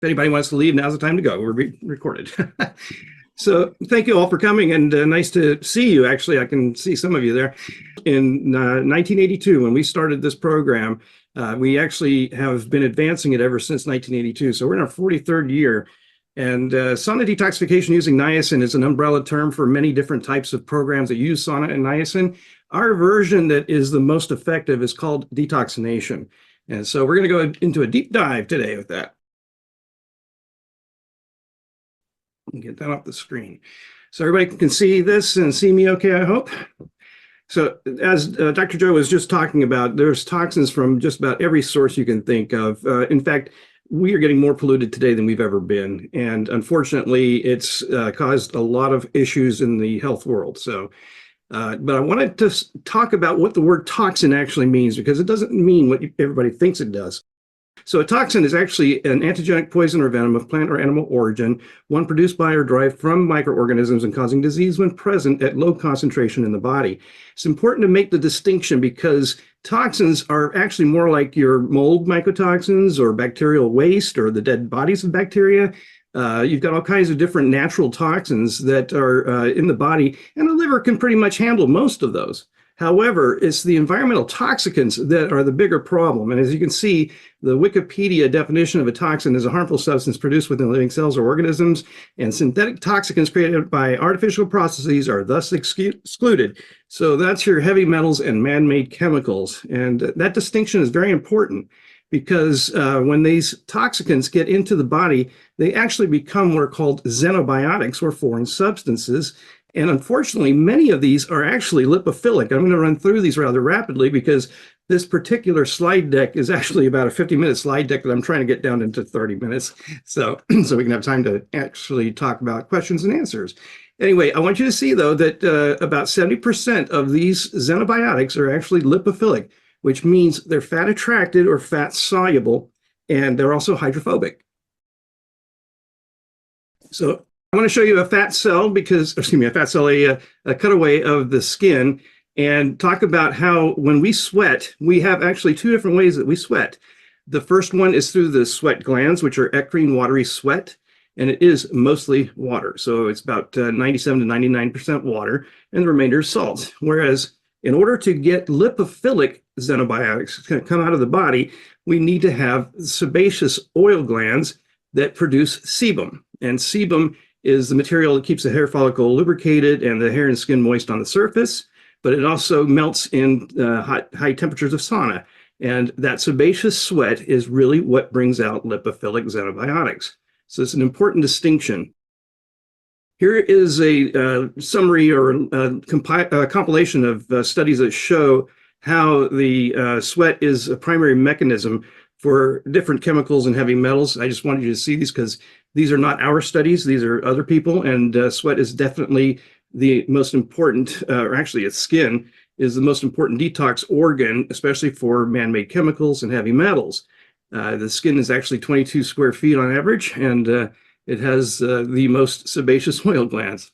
If anybody wants to leave, now's the time to go. We're being recorded. So thank you all for coming, and nice to see you. Actually, I can see some of you there. In 1982, when we started this program, we actually have been advancing it ever since 1982. So we're in our 43rd year. And sauna detoxification using niacin is an umbrella term for many different types of programs that use sauna and niacin. Our version that is the most effective is called Detoxination. And so we're going to go into a deep dive today with that. Get that off the screen. So everybody can see this and see me okay, I hope. So as Dr. Joe was just talking about, there's toxins from just about every source you can think of. In fact, we are getting more polluted today than we've ever been. And unfortunately, it's caused a lot of issues in the health world. So, but I wanted to talk about what the word toxin actually means, because it doesn't mean what everybody thinks it does. So a toxin is actually an antigenic poison or venom of plant or animal origin, one produced by or derived from microorganisms and causing disease when present at low concentration in the body. It's important to make the distinction because toxins are actually more like your mold mycotoxins or bacterial waste or the dead bodies of bacteria. You've got all kinds of different natural toxins that are in the body, and the liver can pretty much handle most of those. However, it's the environmental toxicants that are the bigger problem. And as you can see, the Wikipedia definition of a toxin is a harmful substance produced within living cells or organisms, and synthetic toxicants created by artificial processes are thus excluded. So that's your heavy metals and man-made chemicals. And that distinction is very important because when these toxicants get into the body, they actually become what are called xenobiotics, or foreign substances. And unfortunately, many of these are actually lipophilic. I'm going to run through these rather rapidly because this particular slide deck is actually about a 50-minute slide deck that I'm trying to get down into 30 minutes. So we can have time to actually talk about questions and answers. Anyway, I want you to see, though, that about 70% of these xenobiotics are actually lipophilic, which means they're fat attracted or fat soluble, and they're also hydrophobic. So I want to show you a fat cell a cutaway of the skin, and talk about how when we sweat, we have actually two different ways that we sweat. The first one is through the sweat glands, which are eccrine watery sweat, and it is mostly water. So it's about 97 to 99% water, and the remainder is salt. Whereas in order to get lipophilic xenobiotics to come out of the body, we need to have sebaceous oil glands that produce sebum. And sebum is the material that keeps the hair follicle lubricated and the hair and skin moist on the surface, but it also melts in high temperatures of sauna. And that sebaceous sweat is really what brings out lipophilic xenobiotics. So it's an important distinction. Here is a summary or a compilation of studies that show how the sweat is a primary mechanism for different chemicals and heavy metals. I just wanted you to see these because these are not our studies, these are other people, and sweat is definitely the most important, or actually its skin is the most important detox organ, especially for man-made chemicals and heavy metals. The skin is actually 22 square feet on average, and it has the most sebaceous oil glands.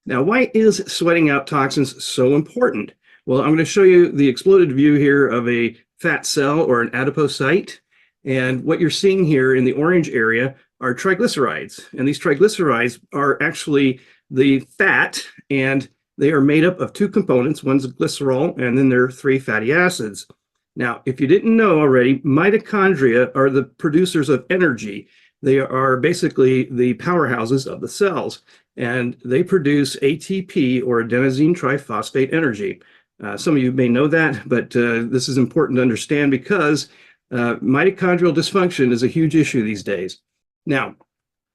Now, why is sweating out toxins so important? Well, I'm going to show you the exploded view here of a fat cell or an adipocyte. And what you're seeing here in the orange area are triglycerides. And these triglycerides are actually the fat, and they are made up of two components. One's glycerol, and then there are three fatty acids. Now, if you didn't know already, mitochondria are the producers of energy. They are basically the powerhouses of the cells, and they produce ATP, or adenosine triphosphate energy. Some of you may know that, but this is important to understand because mitochondrial dysfunction is a huge issue these days. Now,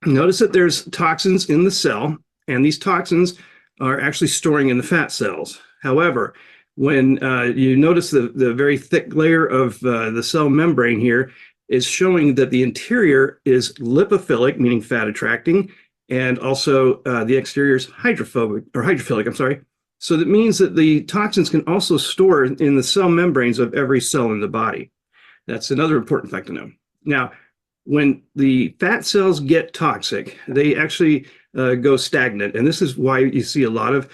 notice that there's toxins in the cell, and these toxins are actually storing in the fat cells. However, when you notice the very thick layer of the cell membrane here is showing that the interior is lipophilic, meaning fat attracting, and also the exterior is hydrophilic, I'm sorry. So that means that the toxins can also store in the cell membranes of every cell in the body. That's another important fact to know. Now, when the fat cells get toxic, they actually go stagnant. And this is why you see a lot of,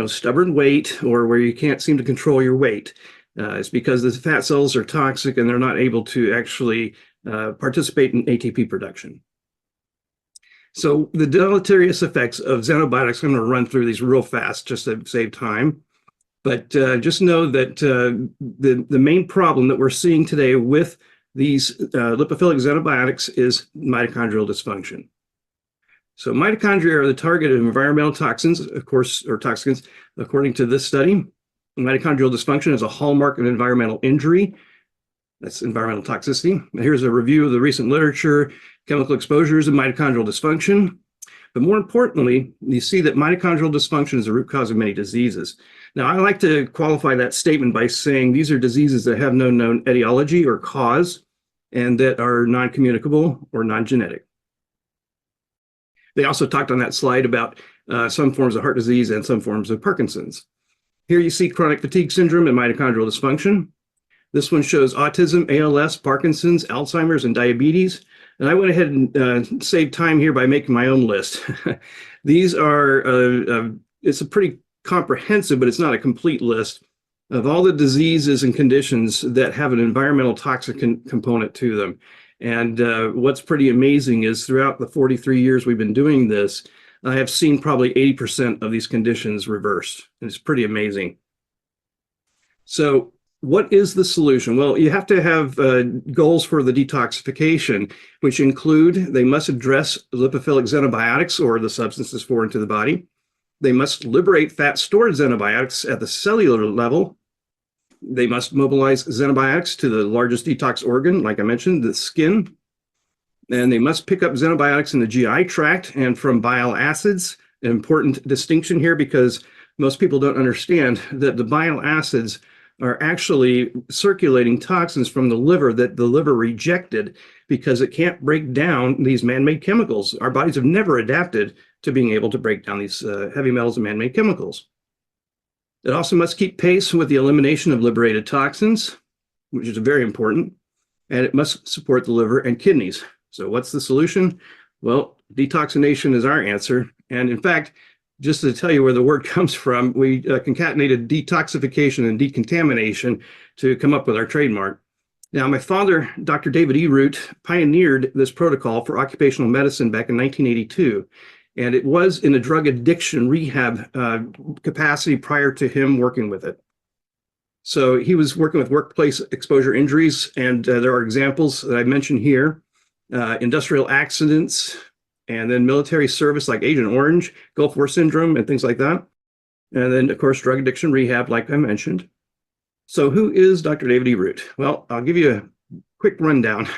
stubborn weight, or where you can't seem to control your weight. It's because the fat cells are toxic and they're not able to actually participate in ATP production. So the deleterious effects of xenobiotics, I'm going to run through these real fast just to save time. But just know that the main problem that we're seeing today with these lipophilic xenobiotics is mitochondrial dysfunction. So mitochondria are the target of environmental toxins, of course, or toxicants, according to this study. Mitochondrial dysfunction is a hallmark of environmental injury. That's environmental toxicity. Here's a review of the recent literature, chemical exposures of mitochondrial dysfunction. But more importantly, you see that mitochondrial dysfunction is the root cause of many diseases. Now, I like to qualify that statement by saying these are diseases that have no known etiology or cause and that are non-communicable or non-genetic. They also talked on that slide about some forms of heart disease and some forms of Parkinson's. Here you see chronic fatigue syndrome and mitochondrial dysfunction. This one shows autism, ALS, Parkinson's, Alzheimer's, and diabetes. And I went ahead and saved time here by making my own list. These are, it's a pretty comprehensive, but it's not a complete list of all the diseases and conditions that have an environmental toxic component to them. And what's pretty amazing is throughout the 43 years we've been doing this, I have seen probably 80% of these conditions reversed. And it's pretty amazing. So what is the solution? Well, you have to have goals for the detoxification, which include they must address lipophilic xenobiotics or the substances foreign to the body. They must liberate fat-stored xenobiotics at the cellular level. They must mobilize xenobiotics to the largest detox organ, like I mentioned, the skin. And they must pick up xenobiotics in the GI tract and from bile acids. An important distinction here because most people don't understand that the bile acids are actually circulating toxins from the liver that the liver rejected because it can't break down these man-made chemicals. Our bodies have never adapted to being able to break down these heavy metals and man-made chemicals. It also must keep pace with the elimination of liberated toxins, which is very important, and it must support the liver and kidneys. So what's the solution? Well, detoxination is our answer. And in fact, just to tell you where the word comes from, we concatenated detoxification and decontamination to come up with our trademark. Now, my father, Dr. David Eroot, pioneered this protocol for occupational medicine back in 1982. And it was in a drug addiction rehab capacity prior to him working with it. So he was working with workplace exposure injuries, and there are examples that I mentioned here, industrial accidents, and then military service like Agent Orange, Gulf War syndrome, and things like that. And then, of course, drug addiction rehab, like I mentioned. So who is Dr. David Eroot? Well, I'll give you a quick rundown.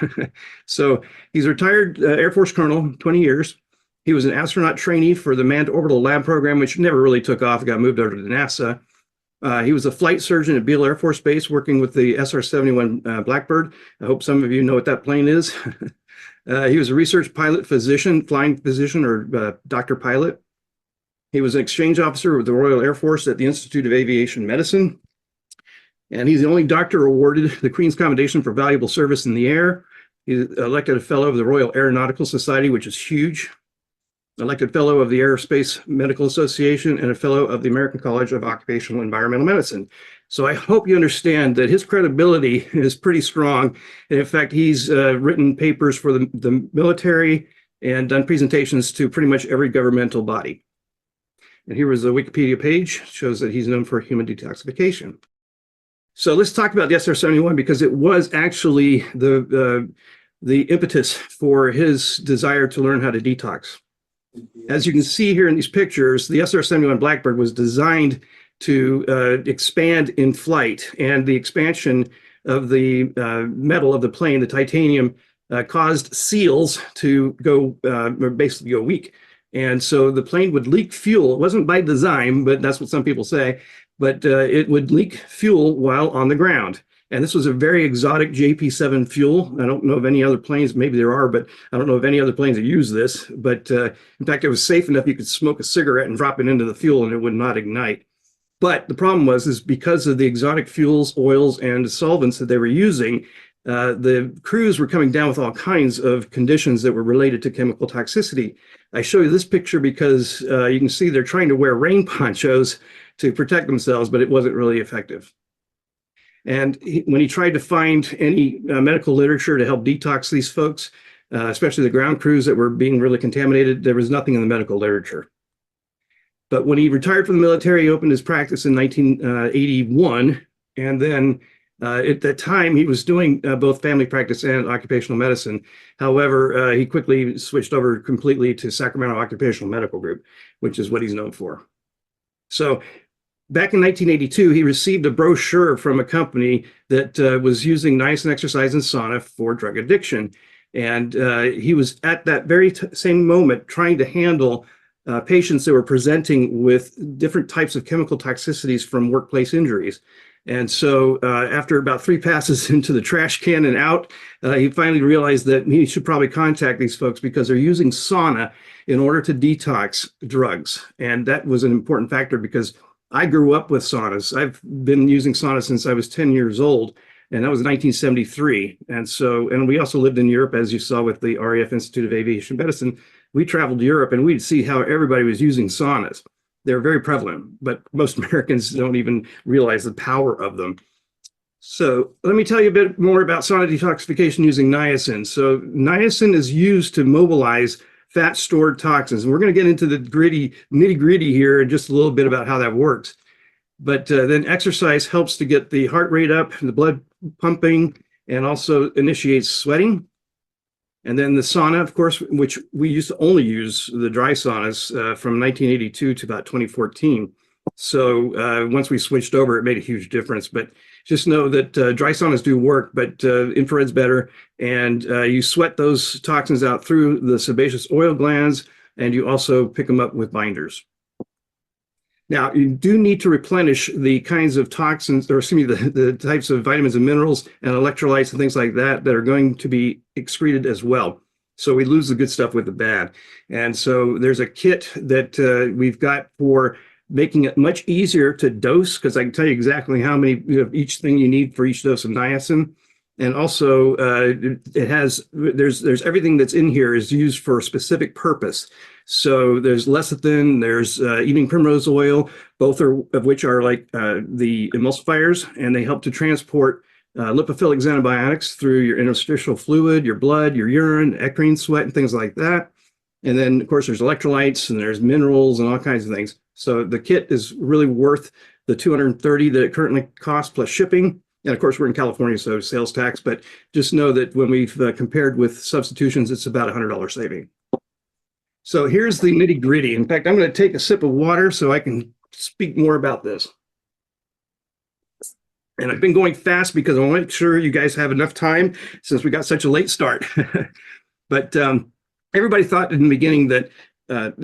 So he's a retired Air Force colonel, 20 years. He was an astronaut trainee for the Manned Orbital Lab program, which never really took off, got moved over to NASA. He was a flight surgeon at Beale Air Force Base working with the SR-71 Blackbird. I hope some of you know what that plane is. He was a research pilot physician, flying physician or doctor pilot. He was an exchange officer with the Royal Air Force at the Institute of Aviation Medicine. And he's the only doctor awarded the Queen's Commendation for valuable service in the air. He's elected a fellow of the Royal Aeronautical Society, which is huge. Elected fellow of the Aerospace Medical Association and a fellow of the American College of Occupational Environmental Medicine. So I hope you understand that his credibility is pretty strong. And in fact, he's written papers for the military and done presentations to pretty much every governmental body. And here was the Wikipedia page, shows that he's known for human detoxification. So let's talk about the SR-71 because it was actually the impetus for his desire to learn how to detox. As you can see here in these pictures, the SR-71 Blackbird was designed to expand in flight, and the expansion of the metal of the plane, the titanium, caused seals to go basically go weak. And so the plane would leak fuel. It wasn't by design, but that's what some people say, but it would leak fuel while on the ground. And this was a very exotic JP7 fuel. I don't know of any other planes, maybe there are, but I don't know of any other planes that use this. But in fact, it was safe enough you could smoke a cigarette and drop it into the fuel and it would not ignite. But the problem is because of the exotic fuels, oils, and solvents that they were using, the crews were coming down with all kinds of conditions that were related to chemical toxicity. I show you this picture because you can see they're trying to wear rain ponchos to protect themselves, but it wasn't really effective. And when he tried to find any medical literature to help detox these folks, especially the ground crews that were being really contaminated, there was nothing in the medical literature. But when he retired from the military, he opened his practice in 1981. And then at that time, he was doing both family practice and occupational medicine. However, he quickly switched over completely to Sacramento Occupational Medical Group, which is what he's known for. So back in 1982, he received a brochure from a company that was using niacin exercise and sauna for drug addiction. And he was at that very same moment trying to handle patients that were presenting with different types of chemical toxicities from workplace injuries. And so after about 3 passes into the trash can and out, he finally realized that he should probably contact these folks because they're using sauna in order to detox drugs. And that was an important factor because I grew up with saunas. I've been using sauna since I was 10 years old, and that was 1973. And we also lived in Europe, as you saw with the RAF Institute of Aviation Medicine. We traveled to Europe and we'd see how everybody was using saunas. They're very prevalent, but most Americans don't even realize the power of them. So let me tell you a bit more about sauna detoxification using niacin. So niacin is used to mobilize fat stored toxins. And we're going to get into the nitty gritty here in just a little bit about how that works. But then exercise helps to get the heart rate up, the blood pumping, and also initiates sweating. And then the sauna, of course, which we used to only use the dry saunas from 1982 to about 2014. So once we switched over, it made a huge difference. But just know that dry saunas do work, but infrared's better. And you sweat those toxins out through the sebaceous oil glands, and you also pick them up with binders. Now, you do need to replenish the kinds of toxins, or excuse me, the types of vitamins and minerals and electrolytes and things like that are going to be excreted as well. So we lose the good stuff with the bad. And so there's a kit that we've got for making it much easier to dose, because I can tell you exactly how many of each thing you need for each dose of niacin. And also there's everything that's in here is used for a specific purpose. So there's lecithin, there's evening primrose oil, both of which are like the emulsifiers, and they help to transport lipophilic xenobiotics through your interstitial fluid, your blood, your urine, eccrine sweat, and things like that. And then, of course, there's electrolytes and there's minerals and all kinds of things. So the kit is really worth the $230 that it currently costs plus shipping. And of course, we're in California, so sales tax, but just know that when we've compared with substitutions, it's about $100 saving. So here's the nitty gritty. In fact, I'm going to take a sip of water so I can speak more about this. And I've been going fast because I want to make sure you guys have enough time since we got such a late start. But everybody thought in the beginning that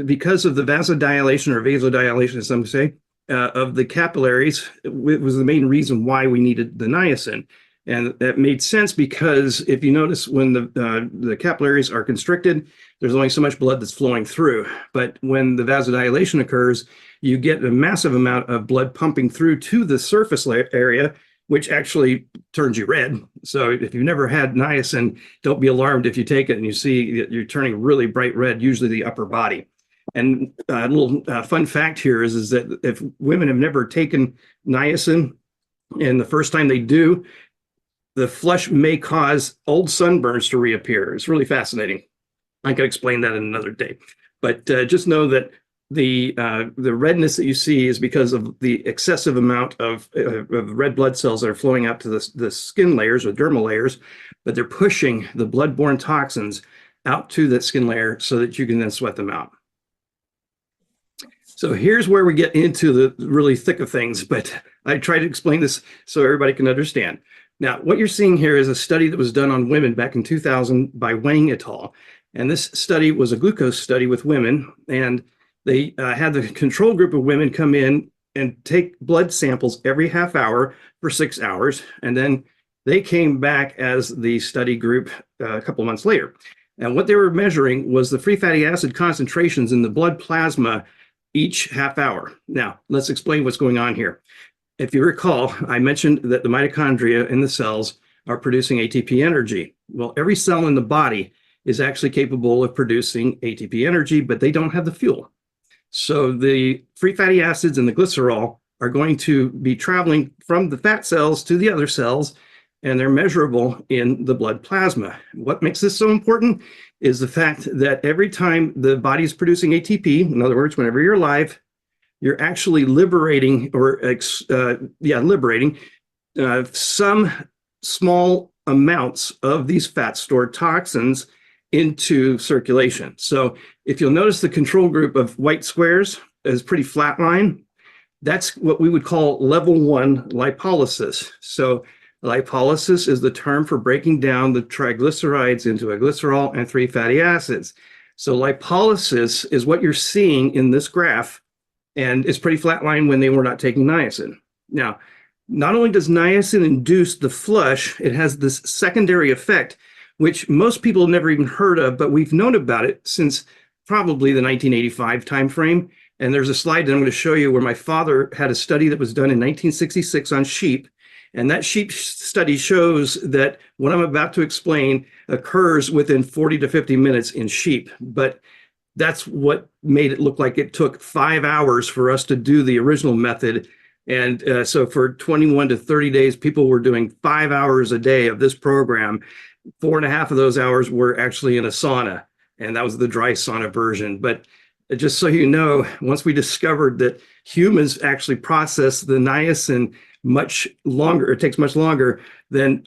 because of the vasodilation or vasodilation, as some say, of the capillaries, it was the main reason why we needed the niacin. And that made sense because if you notice when the capillaries are constricted, there's only so much blood that's flowing through. But when the vasodilation occurs, you get a massive amount of blood pumping through to the surface area, which actually turns you red. So if you've never had niacin, don't be alarmed if you take it and you see that you're turning really bright red, usually the upper body. And a little fun fact here is that if women have never taken niacin, and the first time they do, the flush may cause old sunburns to reappear. It's really fascinating. I could explain that in another day. But just know that the redness that you see is because of the excessive amount of red blood cells that are flowing out to the skin layers or dermal layers, but they're pushing the blood-borne toxins out to that skin layer so that you can then sweat them out. So here's where we get into the really thick of things, but I try to explain this so everybody can understand. Now, what you're seeing here is a study that was done on women back in 2000 by Wang et al. And this study was a glucose study with women, and they had the control group of women come in and take blood samples every half hour for 6 hours. And then they came back as the study group a couple of months later. And what they were measuring was the free fatty acid concentrations in the blood plasma each half hour. Now, let's explain what's going on here. If you recall, I mentioned that the mitochondria in the cells are producing ATP energy. Well, every cell in the body is actually capable of producing ATP energy, but they don't have the fuel. So the free fatty acids and the glycerol are going to be traveling from the fat cells to the other cells, and they're measurable in the blood plasma. What makes this so important is the fact that every time the body is producing ATP, in other words, whenever you're alive, you're actually liberating some small amounts of these fat stored toxins into circulation. So if you'll notice, the control group of white squares is pretty flat line. That's what we would call level 1 lipolysis. So lipolysis is the term for breaking down the triglycerides into a glycerol and 3 fatty acids. So lipolysis is what you're seeing in this graph, and it's pretty flat line when they were not taking niacin. Now, not only does niacin induce the flush, it has this secondary effect, which most people have never even heard of, but we've known about it since probably the 1985 timeframe. And there's a slide that I'm going to show you where my father had a study that was done in 1966 on sheep. And that sheep study shows that what I'm about to explain occurs within 40 to 50 minutes in sheep. But that's what made it look like it took 5 hours for us to do the original method. And so for 21 to 30 days, people were doing 5 hours a day of this program. 4.5 of those hours were actually in a sauna, and that was the dry sauna version. But just so you know, once we discovered that humans actually process the niacin much longer, it takes much longer, then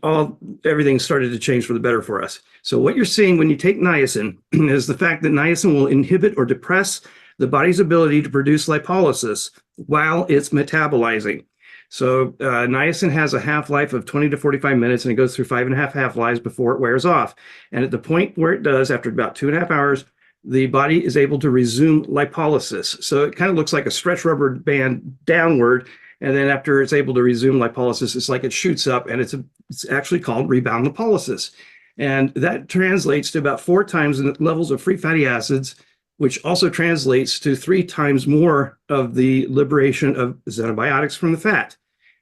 everything started to change for the better for us. So what you're seeing when you take niacin is the fact that niacin will inhibit or depress the body's ability to produce lipolysis while it's metabolizing. So niacin has a half-life of 20 to 45 minutes, and it goes through 5.5 half-lives before it wears off. And at the point where it does, after about 2.5 hours, the body is able to resume lipolysis. So it kind of looks like a stretch rubber band downward, and then after it's able to resume lipolysis, it's like it shoots up, and it's actually called rebound lipolysis. And that translates to about 4 times the levels of free fatty acids, which also translates to 3 times more of the liberation of xenobiotics from the fat.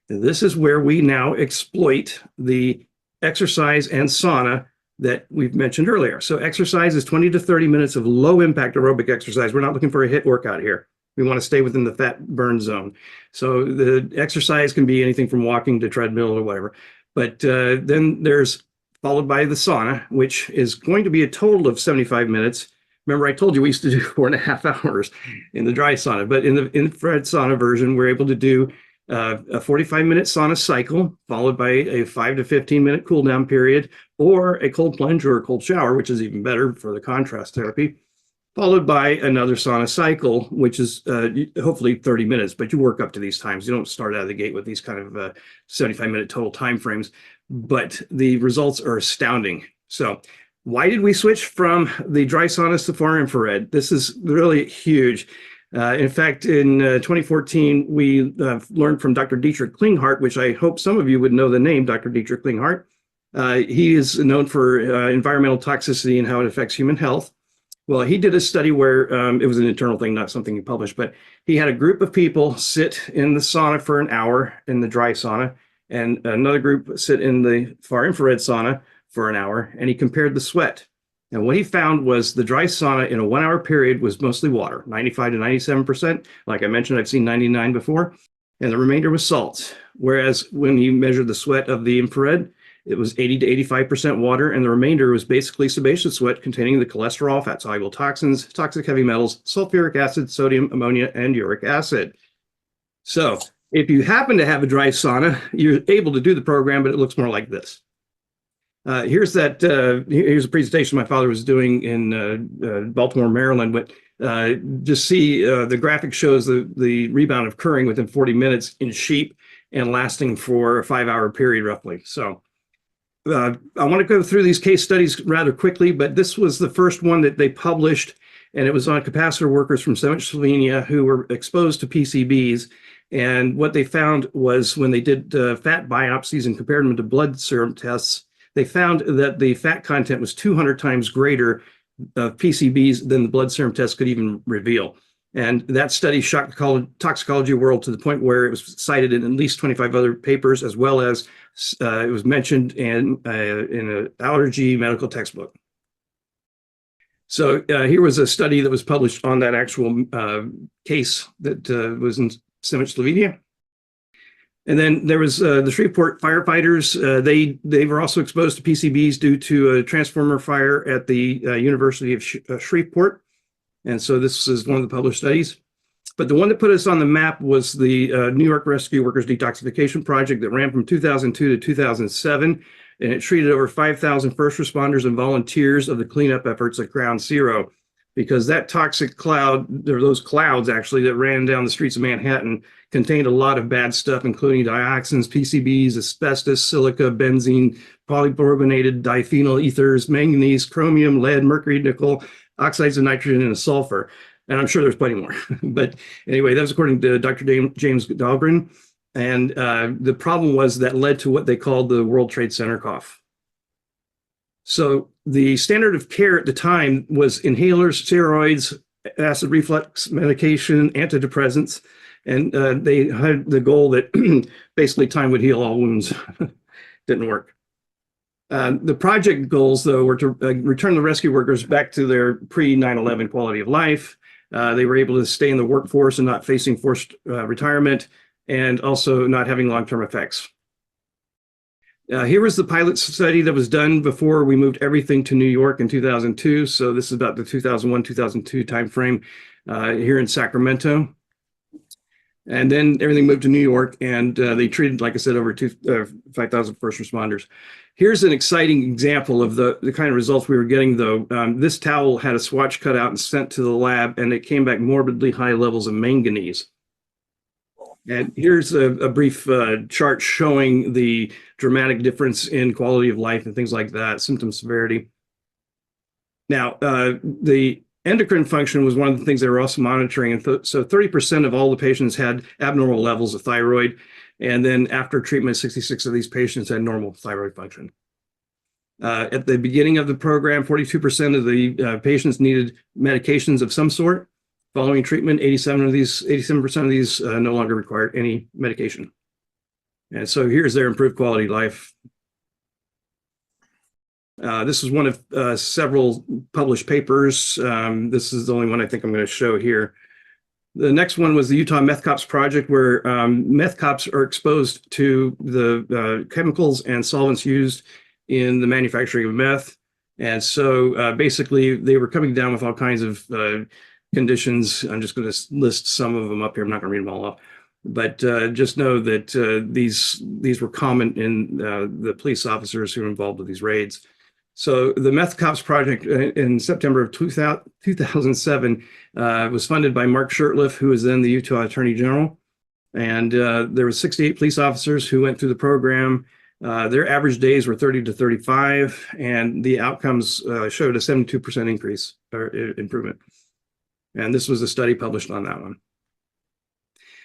And this is where we now exploit the exercise and sauna that we've mentioned earlier. So exercise is 20 to 30 minutes of low impact aerobic exercise. We're not looking for a HIIT workout here. We want to stay within the fat burn zone. So the exercise can be anything from walking to treadmill or whatever. But then there's followed by the sauna, which is going to be a total of 75 minutes. Remember, I told you we used to do 4.5 hours in the dry sauna, but in the infrared sauna version, we're able to do a 45-minute sauna cycle, followed by a 5 to 15-minute cool down period, or a cold plunge or a cold shower, which is even better for the contrast therapy, followed by another sauna cycle, which is hopefully 30 minutes, but you work up to these times. You don't start out of the gate with these kind of 75-minute total time frames, but the results are astounding. So why did we switch from the dry saunas to far infrared? This is really huge. In fact, in 2014, we learned from Dr. Dietrich Klinghardt, which I hope some of you would know the name, Dr. Dietrich Klinghardt. He is known for environmental toxicity and how it affects human health. Well, he did a study where it was an internal thing, not something he published, but he had a group of people sit in the sauna for an hour in the dry sauna, and another group sit in the far infrared sauna for an hour, and he compared the sweat. And what he found was the dry sauna in a 1 hour period was mostly water, 95 to 97%. Like I mentioned, I've seen 99 before, and the remainder was salts. Whereas when he measured the sweat of the infrared, it was 80 to 85% water, and the remainder was basically sebaceous sweat containing the cholesterol, fat-soluble toxins, toxic heavy metals, sulfuric acid, sodium, ammonia, and uric acid. So if you happen to have a dry sauna, you're able to do the program, but it looks more like this. Here's a presentation my father was doing in Baltimore, Maryland, but just see the graphic shows the rebound occurring within 40 minutes in sheep and lasting for a 5 hour period roughly. So I want to go through these case studies rather quickly, but this was the first one that they published, and it was on capacitor workers from Slovenia who were exposed to PCBs. And what they found was when they did fat biopsies and compared them to blood serum tests, they found that the fat content was 200 times greater of PCBs than the blood serum test could even reveal. And that study shocked the toxicology world to the point where it was cited in at least 25 other papers, as well as it was mentioned in an allergy medical textbook. So here was a study that was published on that actual case that was in Slovenia. And then there was the Shreveport firefighters. They were also exposed to PCBs due to a transformer fire at the University of Shreveport. And so this is one of the published studies. But the one that put us on the map was the New York Rescue Workers Detoxification Project that ran from 2002 to 2007. And it treated over 5,000 first responders and volunteers of the cleanup efforts at Ground Zero. Because that toxic cloud, or those clouds actually that ran down the streets of Manhattan, contained a lot of bad stuff, including dioxins, PCBs, asbestos, silica, benzene, polycarbonate diphenyl ethers, manganese, chromium, lead, mercury, nickel, oxides of nitrogen, and sulfur. And I'm sure there's plenty more. But anyway, that was according to Dr. James Dahlgren. And the problem was that led to what they called the World Trade Center cough. So the standard of care at the time was inhalers, steroids, acid reflux medication, antidepressants, and they had the goal that basically time would heal all wounds. Didn't work. The project goals, though, were to return the rescue workers back to their pre-9/11 quality of life. They were able to stay in the workforce and not facing forced retirement, and also not having long-term effects. Here was the pilot study that was done before we moved everything to New York in 2002. So this is about the 2001-2002 timeframe here in Sacramento. And then everything moved to New York, and they treated, like I said, over 5,000 first responders. Here's an exciting example of the kind of results we were getting, though. This towel had a swatch cut out and sent to the lab, and it came back morbidly high levels of manganese. And here's a brief chart showing the dramatic difference in quality of life and things like that, symptom severity. Now, the endocrine function was one of the things they were also monitoring. And so 30% of all the patients had abnormal levels of thyroid. And then after treatment, 66 of these patients had normal thyroid function. At the beginning of the program, 42% of the patients needed medications of some sort. Following treatment, 87% of these no longer required any medication. And so here's their improved quality of life. This is one of several published papers. This is the only one I think I'm going to show here. The next one was the Utah Meth Cops Project, where meth cops are exposed to the chemicals and solvents used in the manufacturing of meth. And so basically, they were coming down with all kinds of conditions. I'm just going to list some of them up here. I'm not going to read them all up, but just know that these were common in the police officers who were involved with these raids. So the Meth Cops Project in September of 2007 was funded by Mark Shurtleff, who was then the Utah Attorney General. And there were 68 police officers who went through the program. Their average days were 30 to 35, and the outcomes showed a 72% increase or improvement. And this was a study published on that one.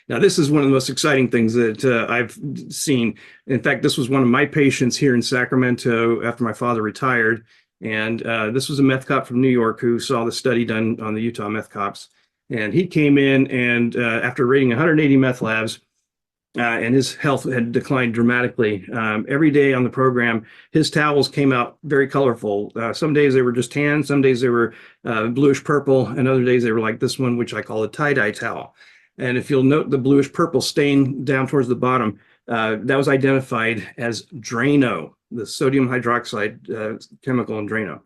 Now, this is one of the most exciting things that I've seen. In fact, this was one of my patients here in Sacramento after my father retired. And this was a meth cop from New York who saw the study done on the Utah meth cops. And he came in and after raiding 180 meth labs, and his health had declined dramatically. Every day on the program, his towels came out very colorful. Some days they were just tan, some days they were bluish purple, and other days they were like this one, which I call a tie-dye towel. And if you'll note the bluish purple stain down towards the bottom, that was identified as Drano, the sodium hydroxide chemical in Drano.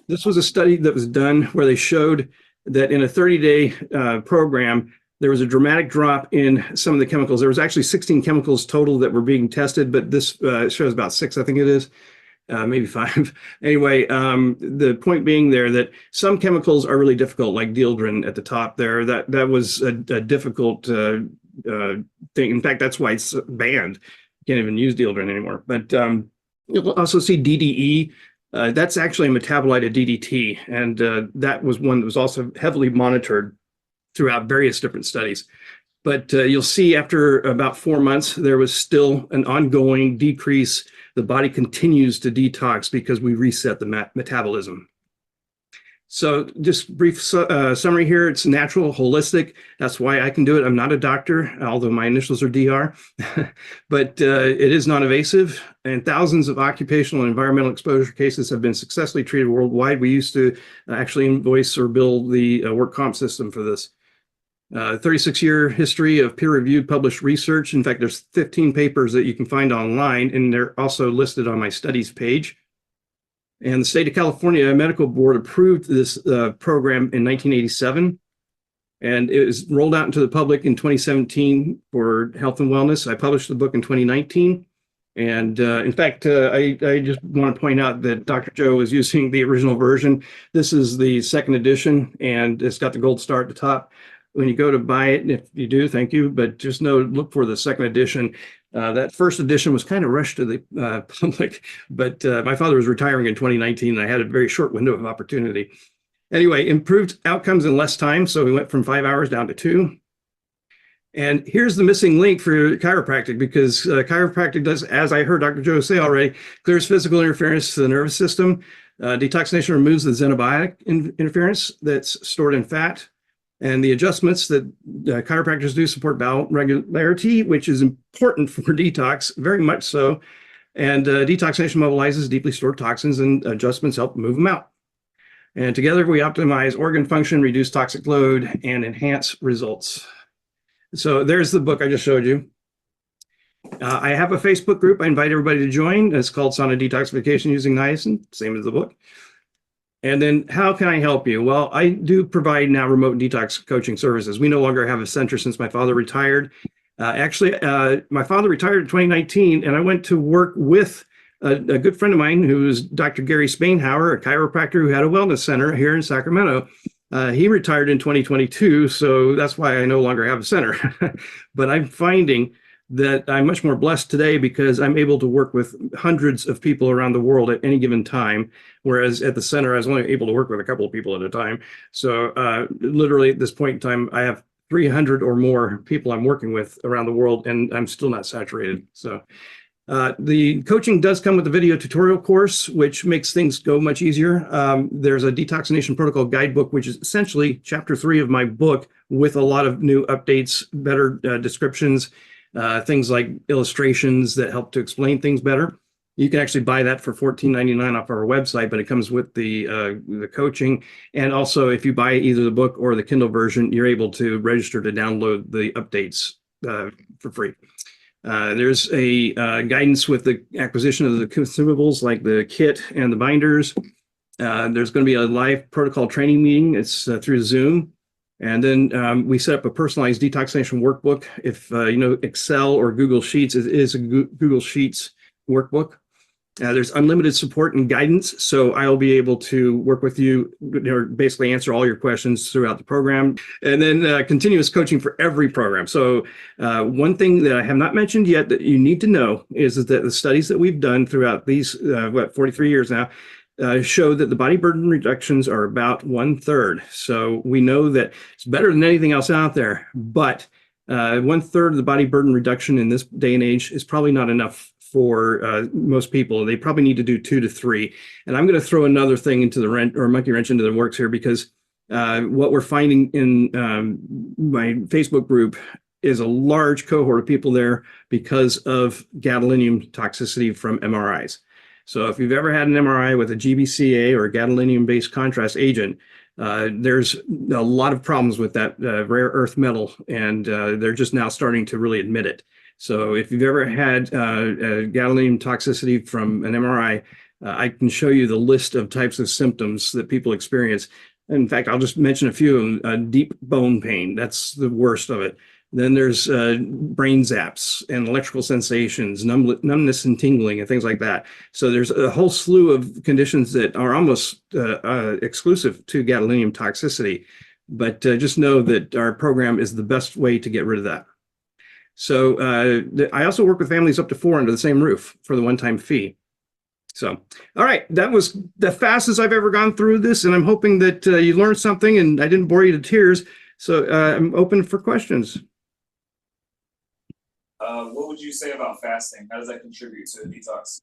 This was a study that was done where they showed that in a 30-day program, there was a dramatic drop in some of the chemicals. There was actually 16 chemicals total that were being tested, but this shows about 6, I think it is, maybe 5. Anyway, the point being there that some chemicals are really difficult, like dieldrin at the top there. That was a difficult thing. In fact, that's why it's banned. You can't even use dieldrin anymore. But you'll also see DDE. That's actually a metabolite of DDT, and that was one that was also heavily monitored throughout various different studies. But you'll see after about 4 months, there was still an ongoing decrease. The body continues to detox because we reset the metabolism. So just brief summary here. It's natural, holistic. That's why I can do it. I'm not a doctor, although my initials are DR, but it is non-invasive, and thousands of occupational and environmental exposure cases have been successfully treated worldwide. We used to actually invoice or bill the work comp system for this. 36-year history of peer-reviewed published research. In fact, there's 15 papers that you can find online, and they're also listed on my studies page. And the state of California Medical Board approved this program in 1987. And it was rolled out into the public in 2017 for health and wellness. I published the book in 2019. And in fact, I just want to point out that Dr. Joe is using the original version. This is the second edition, and it's got the gold star at the top. When you go to buy it, if you do, thank you. But just look for the second edition. That first edition was kind of rushed to the public, but my father was retiring in 2019, and I had a very short window of opportunity. Anyway, improved outcomes in less time. So we went from 5 hours down to 2. And here's the missing link for chiropractic, because chiropractic does, as I heard Dr. Joe say already, clears physical interference to the nervous system. Detoxination removes the xenobiotic interference that's stored in fat. And the adjustments that chiropractors do support bowel regularity, which is important for detox, very much so. And detoxination mobilizes deeply stored toxins, and adjustments help move them out. And together we optimize organ function, reduce toxic load, and enhance results. So there's the book I just showed you. I have a Facebook group I invite everybody to join. It's called Sauna Detoxification Using Niacin, same as the book. And then how can I help you? Well, I do provide now remote detox coaching services. We no longer have a center since my father retired. Actually, my father retired in 2019, and I went to work with a good friend of mine who is Dr. Gary Spainhauer, a chiropractor who had a wellness center here in Sacramento. He retired in 2022, so that's why I no longer have a center. But I'm finding that I'm much more blessed today because I'm able to work with hundreds of people around the world at any given time, whereas at the center, I was only able to work with a couple of people at a time. So literally at this point in time, I have 300 or more people I'm working with around the world, and I'm still not saturated. So the coaching does come with a video tutorial course, which makes things go much easier. There's a detoxination protocol guidebook, which is essentially chapter 3 of my book, with a lot of new updates, better descriptions, things like illustrations that help to explain things better. You can actually buy that for $14.99 off our website, but it comes with the coaching. And also, if you buy either the book or the Kindle version, you're able to register to download the updates for free. There's a guidance with the acquisition of the consumables like the kit and the binders. There's going to be a live protocol training meeting. It's through Zoom. And then we set up a personalized detoxination workbook. If you know Excel or Google Sheets, it is a Google Sheets workbook. There's unlimited support and guidance, so I'll be able to work with you, basically answer all your questions throughout the program. And then continuous coaching for every program. So one thing that I have not mentioned yet that you need to know is that the studies that we've done throughout these, 43 years now, show that the body burden reductions are about 1/3. So we know that it's better than anything else out there, but 1/3 of the body burden reduction in this day and age is probably not enough for most people. They probably need to do 2 to 3. And I'm going to throw another thing into the monkey wrench into the works here, because what we're finding in my Facebook group is a large cohort of people there because of gadolinium toxicity from MRIs. So if you've ever had an MRI with a GBCA or a gadolinium-based contrast agent, there's a lot of problems with that rare earth metal, and they're just now starting to really admit it. So if you've ever had gadolinium toxicity from an MRI, I can show you the list of types of symptoms that people experience. In fact, I'll just mention a few of them. Deep bone pain, that's the worst of it. Then there's brain zaps and electrical sensations, numbness and tingling and things like that. So there's a whole slew of conditions that are almost exclusive to gadolinium toxicity. But just know that our program is the best way to get rid of that. So I also work with families up to 4 under the same roof for the one-time fee. So, all right, that was the fastest I've ever gone through this, and I'm hoping that you learned something and I didn't bore you to tears. So I'm open for questions. What would you say about fasting? How does that contribute to detox?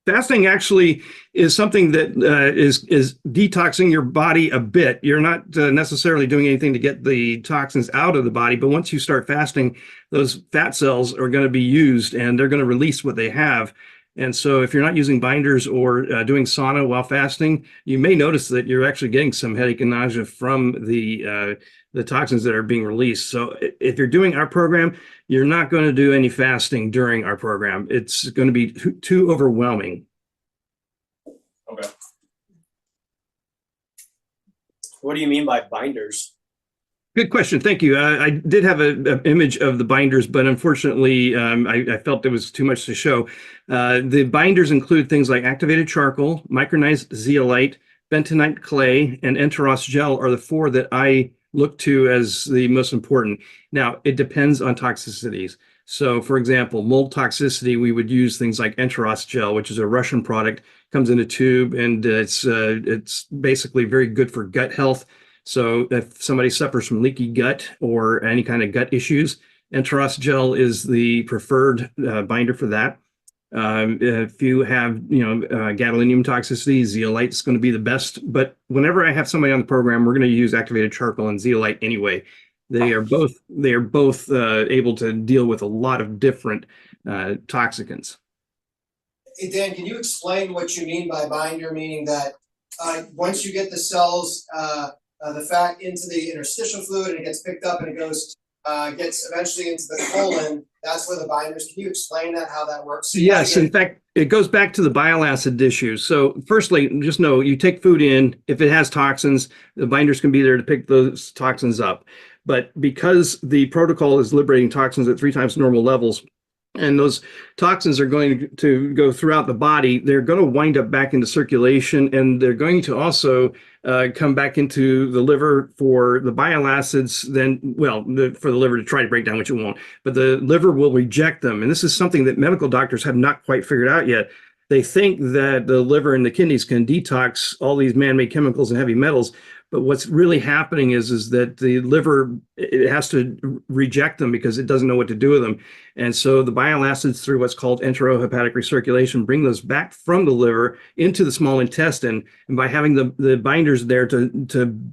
Fasting actually is something that is detoxing your body a bit. You're not necessarily doing anything to get the toxins out of the body, but once you start fasting, those fat cells are going to be used and they're going to release what they have. And so if you're not using binders or doing sauna while fasting, you may notice that you're actually getting some headache and nausea from the toxins that are being released. So if you're doing our program, you're not going to do any fasting during our program. It's going to be too overwhelming. Okay. What do you mean by binders? Good question. Thank you. I did have an image of the binders, but unfortunately, I felt it was too much to show. The binders include things like activated charcoal, micronized zeolite, bentonite clay, and Enterosgel are the four that I look to as the most important. Now, it depends on toxicities. So, for example, mold toxicity, we would use things like Enterosgel, which is a Russian product, comes in a tube, and it's basically very good for gut health. So if somebody suffers from leaky gut or any kind of gut issues, Enterosgel is the preferred binder for that. If you have, gadolinium toxicity, zeolite is going to be the best. But whenever I have somebody on the program, we're going to use activated charcoal and zeolite anyway. They are both able to deal with a lot of different toxicants. Hey, Dan, can you explain what you mean by binder, meaning that once you get the cells, the fat into the interstitial fluid and it gets picked up and it gets eventually into the colon, that's where the binders. Can you explain that, how that works? Yes, in fact, it goes back to the bile acid issue. So firstly, just know you take food in, if it has toxins, the binders can be there to pick those toxins up. But because the protocol is liberating toxins at 3 times normal levels, and those toxins are going to go throughout the body, they're going to wind up back into circulation, and they're going to also come back into the liver for the bile acids, for the liver to try to break down, which it won't. But the liver will reject them. And this is something that medical doctors have not quite figured out yet. They think that the liver and the kidneys can detox all these man-made chemicals and heavy metals. But what's really happening is that the liver, it has to reject them because it doesn't know what to do with them. And so the bile acids, through what's called enterohepatic recirculation, bring those back from the liver into the small intestine. And by having the binders there to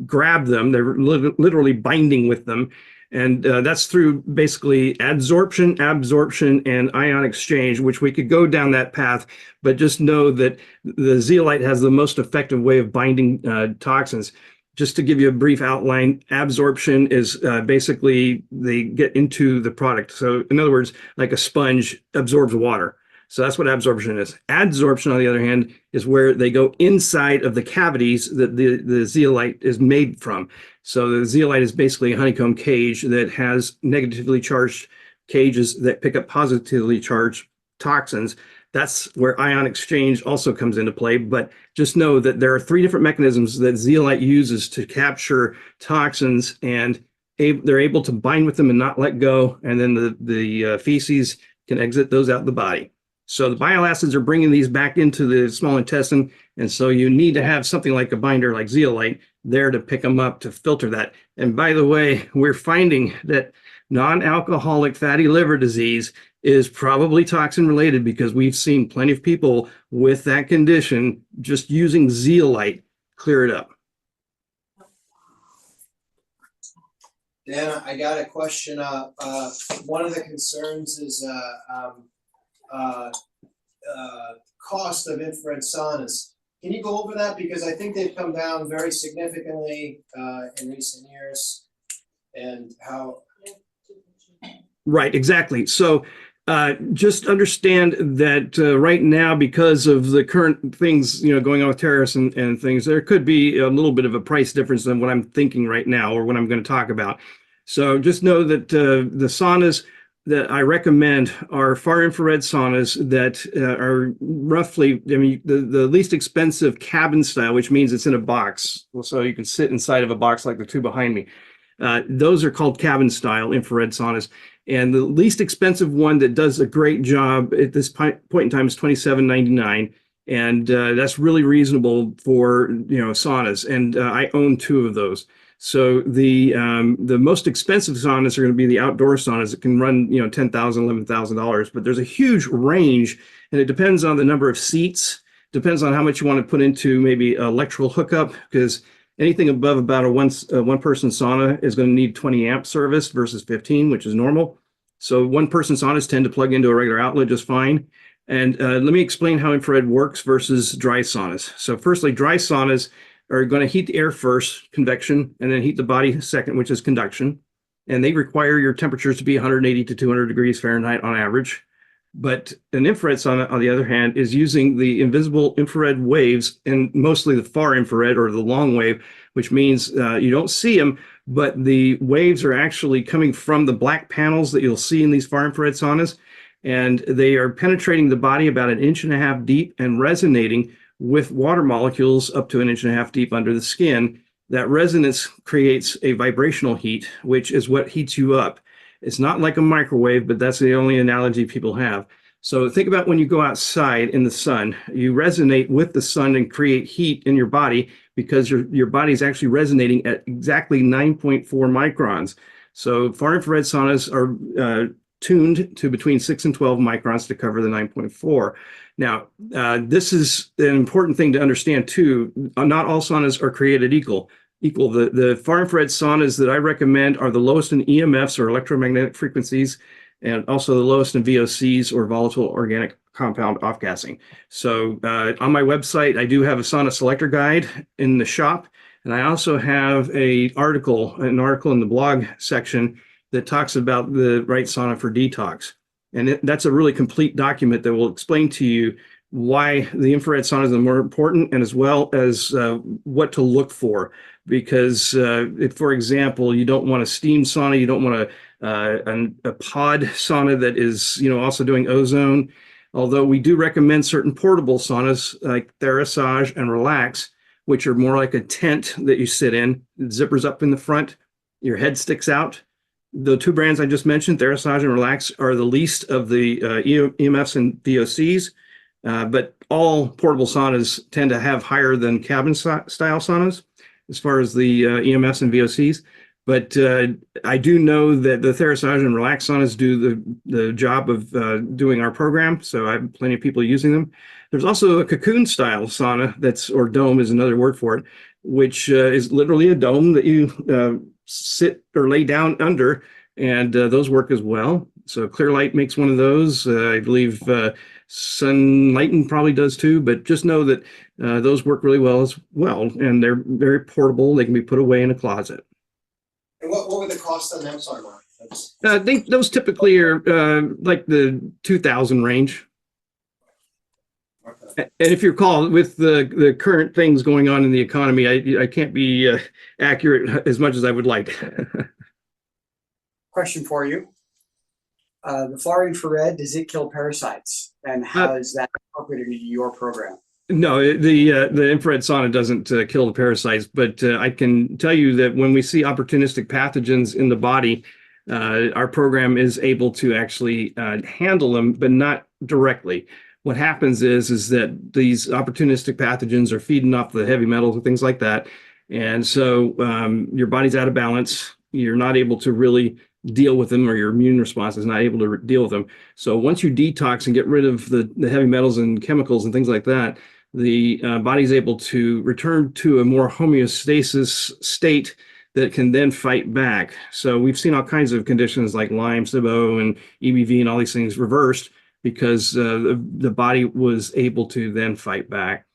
grab them, they're literally binding with them. And that's through basically adsorption, absorption, and ion exchange, which we could go down that path. But just know that the zeolite has the most effective way of binding toxins. Just to give you a brief outline, absorption is basically they get into the product. So in other words, like a sponge absorbs water. So that's what absorption is. Adsorption, on the other hand, is where they go inside of the cavities that the zeolite is made from. So the zeolite is basically a honeycomb cage that has negatively charged cages that pick up positively charged toxins. That's where ion exchange also comes into play. But just know that there are 3 different mechanisms that zeolite uses to capture toxins, and they're able to bind with them and not let go. And then the feces can exit those out of the body. So the bile acids are bringing these back into the small intestine. And so you need to have something like a binder like zeolite there to pick them up, to filter that. And by the way, we're finding that non-alcoholic fatty liver disease is probably toxin related, because we've seen plenty of people with that condition just using zeolite clear it up. Dan, I got a question. One of the concerns is cost of infrared saunas. Can you go over that? Because I think they've come down very significantly in recent years, and how. Right, exactly. So just understand that right now, because of the current things, going on with tariffs and things, there could be a little bit of a price difference than what I'm thinking right now or what I'm going to talk about. So just know that the saunas that I recommend are far infrared saunas that are roughly, the least expensive cabin style, which means it's in a box. So you can sit inside of a box like the 2 behind me. Those are called cabin style infrared saunas. And the least expensive one that does a great job at this point in time is $27.99. And that's really reasonable for, saunas. And I own 2 of those. So the most expensive saunas are going to be the outdoor saunas that can run, $10,000, $11,000. But there's a huge range, and it depends on the number of seats, depends on how much you want to put into maybe electrical hookup, because anything above about a one-person sauna is going to need 20 amp service versus 15, which is normal. So one-person saunas tend to plug into a regular outlet just fine. And let me explain how infrared works versus dry saunas. So firstly, dry saunas are going to heat the air first, convection, and then heat the body second, which is conduction. And they require your temperatures to be 180 to 200 degrees Fahrenheit on average. But an infrared sauna, on the other hand, is using the invisible infrared waves, and mostly the far infrared or the long wave, which means you don't see them, but the waves are actually coming from the black panels that you'll see in these far infrared saunas. And they are penetrating the body about 1.5 inches deep and resonating with water molecules up to 1.5 inches deep under the skin. That resonance creates a vibrational heat, which is what heats you up. It's not like a microwave, but that's the only analogy people have. So think about when you go outside in the sun, you resonate with the sun and create heat in your body because your body is actually resonating at exactly 9.4 microns. So far infrared saunas are tuned to between 6 and 12 microns to cover the 9.4. Now, this is an important thing to understand too. Not all saunas are created equal. The far infrared saunas that I recommend are the lowest in EMFs or electromagnetic frequencies, and also the lowest in VOCs or volatile organic compound off-gassing. So on my website, I do have a sauna selector guide in the shop, and I also have an article in the blog section that talks about the right sauna for detox. And that's a really complete document that will explain to you why the infrared saunas are more important, and as well as what to look for. Because if, for example, you don't want a steam sauna, you don't want a pod sauna that is, also doing ozone. Although we do recommend certain portable saunas like Enterosgel and Relax, which are more like a tent that you sit in. It zippers up in the front, your head sticks out. The two brands I just mentioned, Enterosgel and Relax, are the least of the EMFs and VOCs, but all portable saunas tend to have higher than cabin style saunas as far as the EMFs and VOCs. But I do know that the Enterosgel and Relax saunas do the job of doing our program, so I have plenty of people using them. There's also a cocoon style sauna, or dome is another word for it, which is literally a dome that you sit or lay down under, and those work as well. So Clearlight makes one of those. I believe Sunlighten probably does too, but just know that those work really well as well, and they're very portable. They can be put away in a closet. And what would the cost on them, sorry, Mark? I think those typically are like the 2,000 range. Okay. And if you recall, with the current things going on in the economy, I can't be accurate as much as I would like. Question for you. The far infrared, does it kill parasites? And how is that incorporated into your program? No, the infrared sauna doesn't kill the parasites, but I can tell you that when we see opportunistic pathogens in the body, our program is able to actually handle them, but not directly. What happens is that these opportunistic pathogens are feeding off the heavy metals and things like that. And so your body's out of balance. You're not able to really deal with them, or your immune response is not able to deal with them. So once you detox and get rid of the heavy metals and chemicals and things like that, the body's able to return to a more homeostasis state that can then fight back. So we've seen all kinds of conditions like Lyme, SIBO, and EBV and all these things reversed because the body was able to then fight back.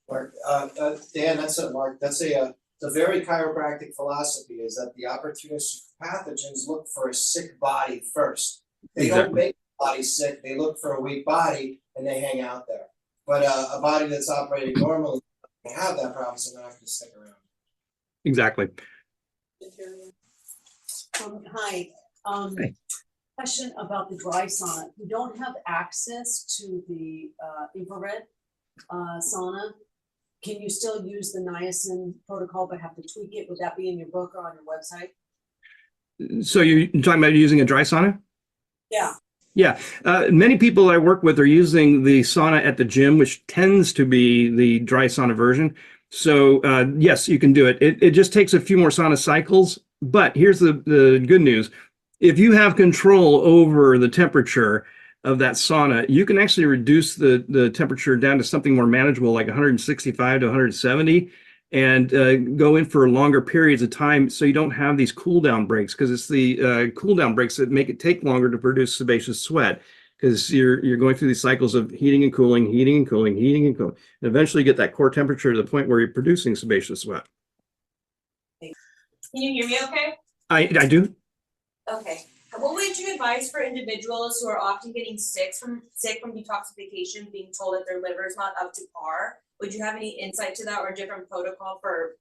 Mark, Dan, Mark, that's a very chiropractic philosophy, is that the opportunistic pathogens look for a sick body first. They don't make the body sick, they look for a weak body and they hang out there. But a body that's operating normally doesn't have that problem, so they're not going to stick around. Exactly. Hi. Question about the dry sauna. If you don't have access to the infrared sauna, can you still use the niacin protocol but have to tweak it? Would that be in your book or on your website? So you're talking about using a dry sauna? Yeah. Yeah. Many people I work with are using the sauna at the gym, which tends to be the dry sauna version. So yes, you can do it. It just takes a few more sauna cycles. But here's the good news. If you have control over the temperature of that sauna, you can actually reduce the temperature down to something more manageable, like 165 to 170, and go in for longer periods of time, so you don't have these cool down breaks, because it's the cool down breaks that make it take longer to produce sebaceous sweat. because you're going through these cycles of heating and cooling, heating and cooling, heating and cooling. And eventually you get that core temperature to the point where you're producing sebaceous sweat. Can you hear me okay? I do. Okay. What would you advise for individuals who are often getting sick from detoxification, being told that their liver is not up to par? Would you have any insight to that or a different protocol for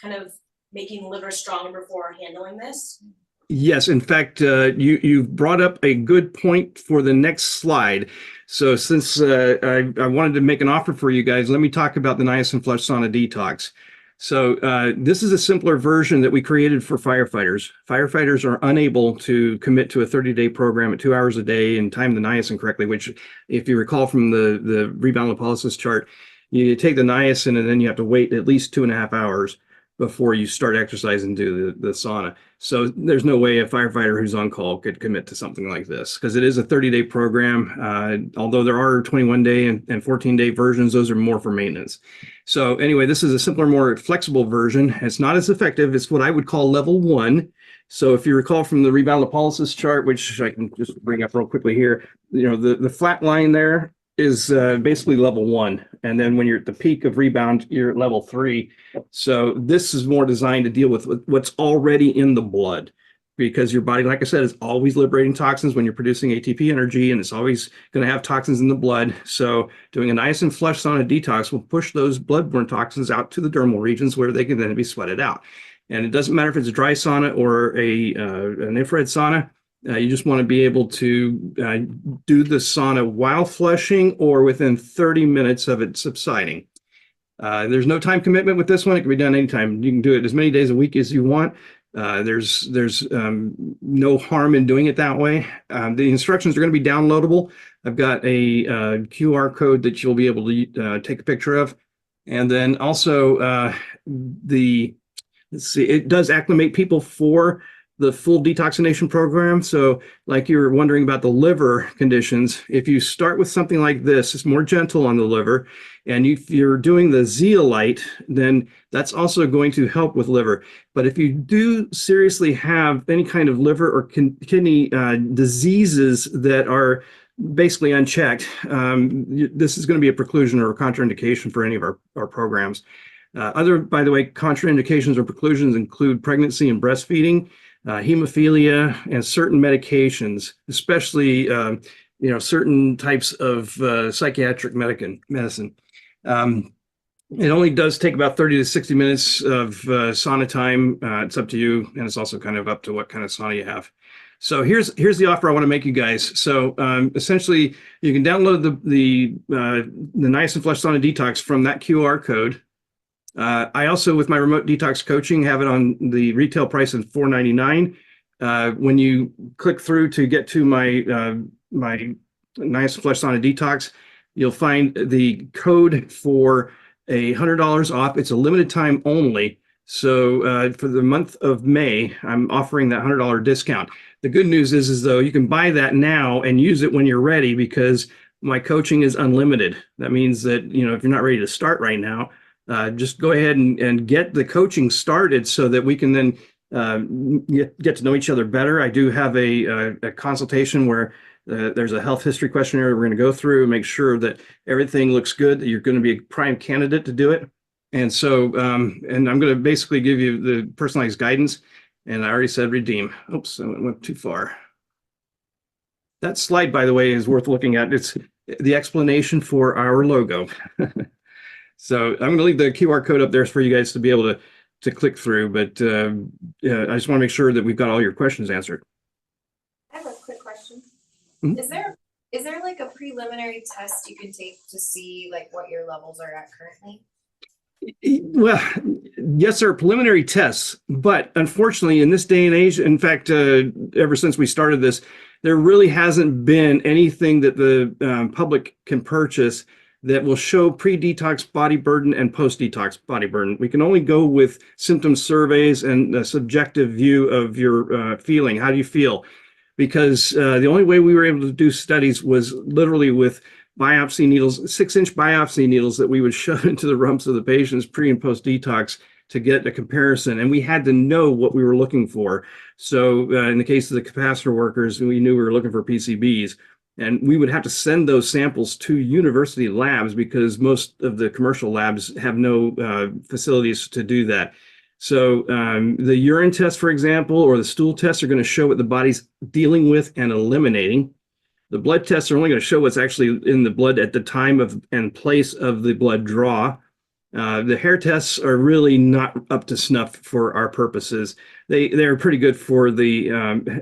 kind of making the liver stronger before handling this? Yes, in fact, you've brought up a good point for the next slide. So since I wanted to make an offer for you guys, let me talk about the Niacin Flush Sauna Detox. So this is a simpler version that we created for firefighters. Firefighters are unable to commit to a 30-day program at 2 hours a day and time the niacin correctly, which if you recall from the rebound lipolysis chart, you take the niacin and then you have to wait at least 2.5 hours before you start exercise and do the sauna. So there's no way a firefighter who's on call could commit to something like this because it is a 30-day program. Although there are 21-day and 14-day versions, those are more for maintenance. So anyway, this is a simpler, more flexible version. It's not as effective. It's what I would call level 1. So if you recall from the rebound lipolysis chart, which I can just bring up real quickly here, the flat line there is basically level 1. And then when you're at the peak of rebound, you're at level 3. So this is more designed to deal with what's already in the blood, because your body, like I said, is always liberating toxins when you're producing ATP energy, and it's always going to have toxins in the blood. So doing a Niacin Flush Sauna Detox will push those bloodborne toxins out to the dermal regions where they can then be sweated out. And it doesn't matter if it's a dry sauna or an infrared sauna. You just want to be able to do the sauna while flushing or within 30 minutes of it subsiding. There's no time commitment with this one. It can be done anytime. You can do it as many days a week as you want. There's no harm in doing it that way. The instructions are going to be downloadable. I've got a QR code that you'll be able to take a picture of. And then also let's see, it does acclimate people for the full detoxination program. So like you were wondering about the liver conditions, if you start with something like this, it's more gentle on the liver. And if you're doing the zeolite, then that's also going to help with liver. But if you do seriously have any kind of liver or kidney diseases that are basically unchecked, this is going to be a preclusion or a contraindication for any of our programs. By the way, contraindications or preclusions include pregnancy and breastfeeding, hemophilia, and certain medications, especially certain types of psychiatric medicine. It only does take about 30 to 60 minutes of sauna time. It's up to you, and it's also kind of up to what kind of sauna you have. So here's the offer I want to make you guys. So essentially, you can download the Niacin Flush Sauna Detox from that QR code. I also, with my remote detox coaching, have it on the retail price of $4.99. When you click through to get to my my Niacin Flush Sauna Detox, you'll find the code for $100 off. It's a limited time only. So for the month of May, I'm offering that $100 discount. The good news is though, you can buy that now and use it when you're ready, because my coaching is unlimited. That means that, if you're not ready to start right now, just go ahead and get the coaching started so that we can then get to know each other better. I do have a consultation where there's a health history questionnaire we're going to go through and make sure that everything looks good, that you're going to be a prime candidate to do it. And so, and I'm going to basically give you the personalized guidance. And I already said redeem. Oops, I went too far. That slide, by the way, is worth looking at. It's the explanation for our logo. So I'm going to leave the QR code up there for you guys to be able to click through. But yeah, I just want to make sure that we've got all your questions answered. I have a quick question. Mhm. Is there like a preliminary test you can take to see like what your levels are at currently? Well, yes, there are preliminary tests, but unfortunately in this day and age, in fact, ever since we started this, there really hasn't been anything that the public can purchase that will show pre-detox body burden and post-detox body burden. We can only go with symptom surveys and a subjective view of your feeling. How do you feel? Because the only way we were able to do studies was literally with biopsy needles, 6-inch biopsy needles that we would shove into the rumps of the patients pre and post detox to get a comparison. And we had to know what we were looking for. So in the case of the capacitor workers, we knew we were looking for PCBs. And we would have to send those samples to university labs because most of the commercial labs have no facilities to do that. So the urine test, for example, or the stool tests are going to show what the body's dealing with and eliminating. The blood tests are only going to show what's actually in the blood at the time of and place of the blood draw. The hair tests are really not up to snuff for our purposes. They're pretty good for the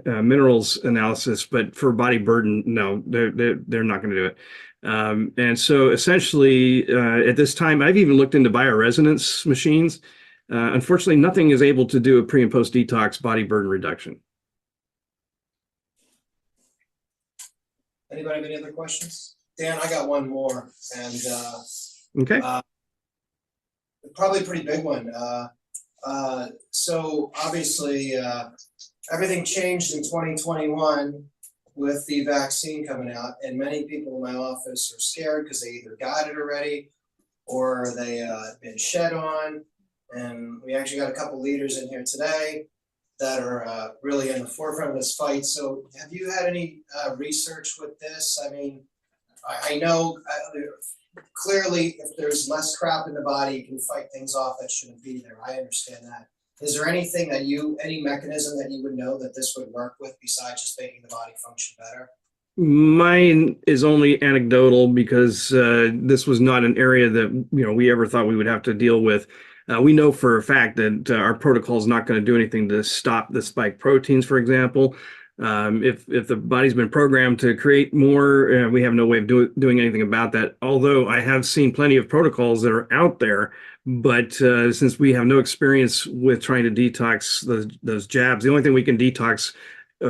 minerals analysis, but for body burden, no, they're not going to do it. And so essentially, at this time, I've even looked into bioresonance machines. Unfortunately, nothing is able to do a pre and post detox body burden reduction. Anybody have any other questions? Dan, I got one more, and Okay. probably a pretty big one. So obviously, everything changed in 2021 with the vaccine coming out, and many people in my office are scared because they either got it already or they been shed on. And we actually got a couple leaders in here today that are really in the forefront of this fight. So have you had any research with this? I mean, I know clearly if there's less crap in the body, you can fight things off that shouldn't be there. I understand that. Is there anything that any mechanism that you would know that this would work with besides just making the body function better? Mine is only anecdotal because this was not an area that we ever thought we would have to deal with. We know for a fact that our protocol is not going to do anything to stop the spike proteins, for example. If the body's been programmed to create more, we have no way of doing anything about that. Although I have seen plenty of protocols that are out there, but since we have no experience with trying to detox those jabs, the only thing we can detox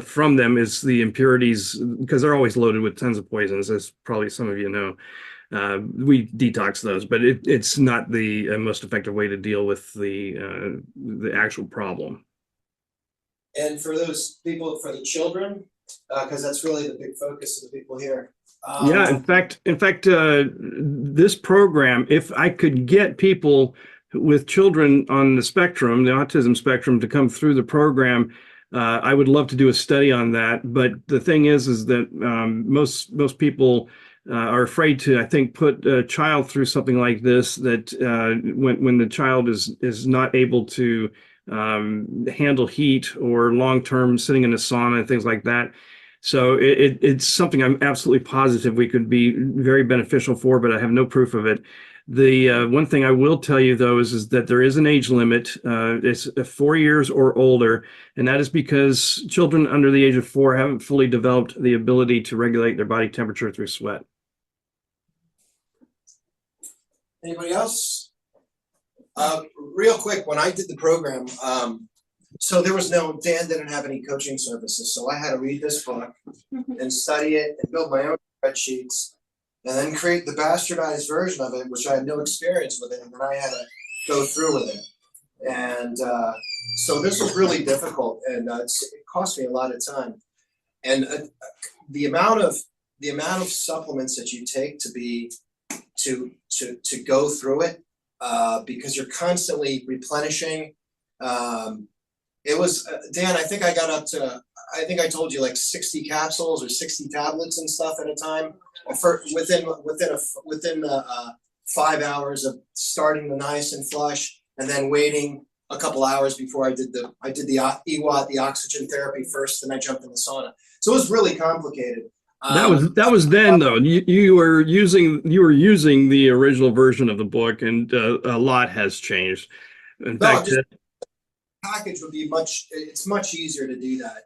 from them is the impurities, because they're always loaded with tons of poisons, as probably some of you know. We detox those, but it's not the most effective way to deal with the actual problem. And for those people, for the children, because that's really the big focus of the people here. Yeah, in fact, this program, if I could get people with children on the spectrum, the autism spectrum, to come through the program, I would love to do a study on that. But the thing is that most people are afraid to, I think, put a child through something like this. That when the child is not able to handle heat or long-term sitting in a sauna and things like that. So it's something I'm absolutely positive we could be very beneficial for, but I have no proof of it. The one thing I will tell you, though, is that there is an age limit. It's 4 years or older, and that is because children under the age of 4 haven't fully developed the ability to regulate their body temperature through sweat. Anybody else? Real quick, when I did the program, so Dan didn't have any coaching services, so I had to read this book and study it and build my own spreadsheets and then create the bastardized version of it, which I had no experience with it, and then I had to go through with it. And so this was really difficult, and it cost me a lot of time. And the amount of supplements that you take to go through it, because you're constantly replenishing. It was Dan, I think I got up to, I think I told you like 60 capsules or 60 tablets and stuff at a time within 5 hours of starting the Niacin Flush and then waiting a couple hours before I did the EWAT, the oxygen therapy first, then I jumped in the sauna. So it was really complicated. That was then, though. You were using the original version of the book, and a lot has changed. In fact, package would be it's much easier to do that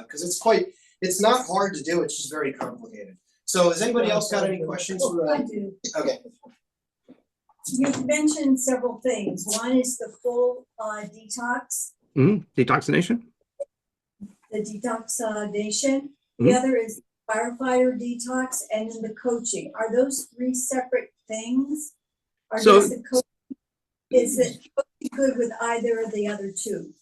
because it's not hard to do, it's just very complicated. So has anybody else got any questions? I do. Okay. You've mentioned several things. One is the full detox, Detoxination. the detoxination. The other is firefighter detox, and then the coaching. Are those 3 separate things? Or So- is it good with either of the other 2?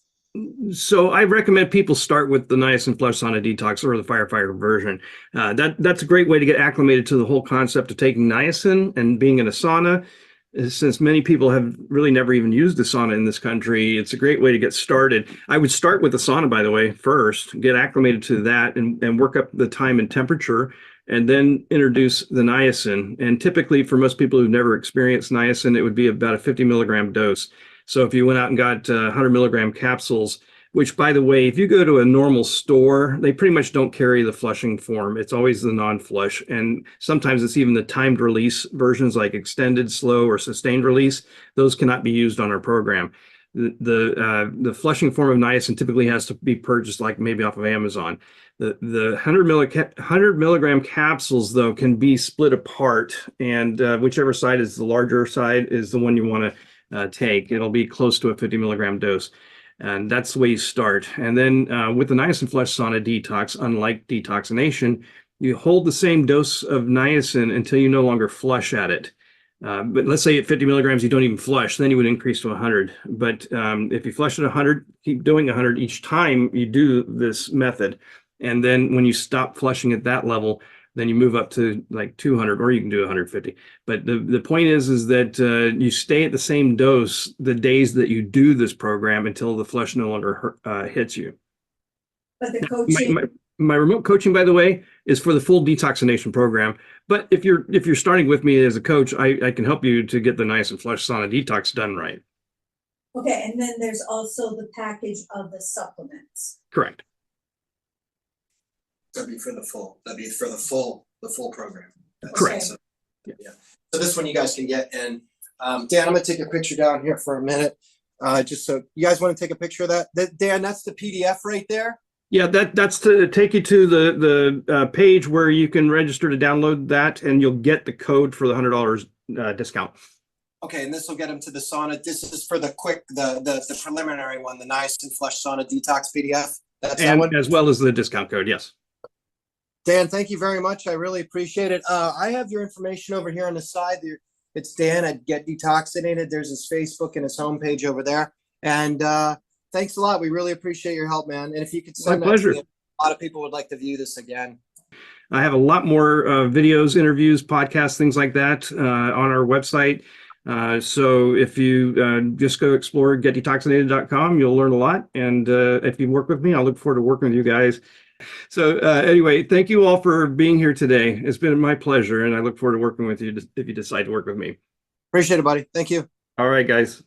So I recommend people start with the Niacin Flush Sauna Detox or the firefighter version. That's a great way to get acclimated to the whole concept of taking niacin and being in a sauna. Since many people have really never even used a sauna in this country, it's a great way to get started. I would start with the sauna, by the way, first, get acclimated to that and work up the time and temperature and then introduce the niacin. And typically for most people who've never experienced niacin, it would be about a 50 milligram dose. So if you went out and got 100 milligram capsules, which, by the way, if you go to a normal store, they pretty much don't carry the flushing form. It's always the non-flush. And sometimes it's even the timed release versions like extended, slow, or sustained release. Those cannot be used on our program. The flushing form of niacin typically has to be purchased like maybe off of Amazon. The 100 milligram capsules, though, can be split apart. And whichever side is the larger side is the one you want to take. It'll be close to a 50 milligram dose. And that's the way you start. And then with the Niacin Flush Sauna Detox, unlike Detoxination, you hold the same dose of niacin until you no longer flush at it. But let's say at 50 milligrams, you don't even flush, then you would increase to 100. But if you flush at 100, keep doing 100 each time you do this method. And then when you stop flushing at that level, then you move up to like 200, or you can do 150. But the point is that you stay at the same dose the days that you do this program until the flush no longer hits you. But the coaching, My remote coaching, by the way, is for the full detoxination program. But if you're starting with me as a coach, I can help you to get the Niacin Flush Sauna Detox done right. okay, and then there's also the package of the supplements. Correct. That'd be for the full, the full program. Correct. So, yeah. So this one you guys can get, and Dan, I'm gonna take a picture down here for a minute, just so you guys want to take a picture of that. Dan, that's the PDF right there. Yeah, that's to take you to the page where you can register to download that, and you'll get the code for the $100 discount. Okay, and this will get them to the sauna. This is for the preliminary one, the Niacin Flush Sauna Detox PDF. That's that one. As well as the discount code, yes. Dan, thank you very much. I really appreciate it. I have your information over here on the side. It's Dan at Get Detoxinated. There's his Facebook and his homepage over there. And thanks a lot. We really appreciate your help, man. And if you could send My pleasure. that to me, a lot of people would like to view this again. I have a lot more videos, interviews, podcasts, things like that on our website. So if you just go explore getdetoxinated.com, you'll learn a lot. And if you work with me, I'll look forward to working with you guys. So anyway, thank you all for being here today. It's been my pleasure, and I look forward to working with you if you decide to work with me. Appreciate it, buddy. Thank you. All right, guys.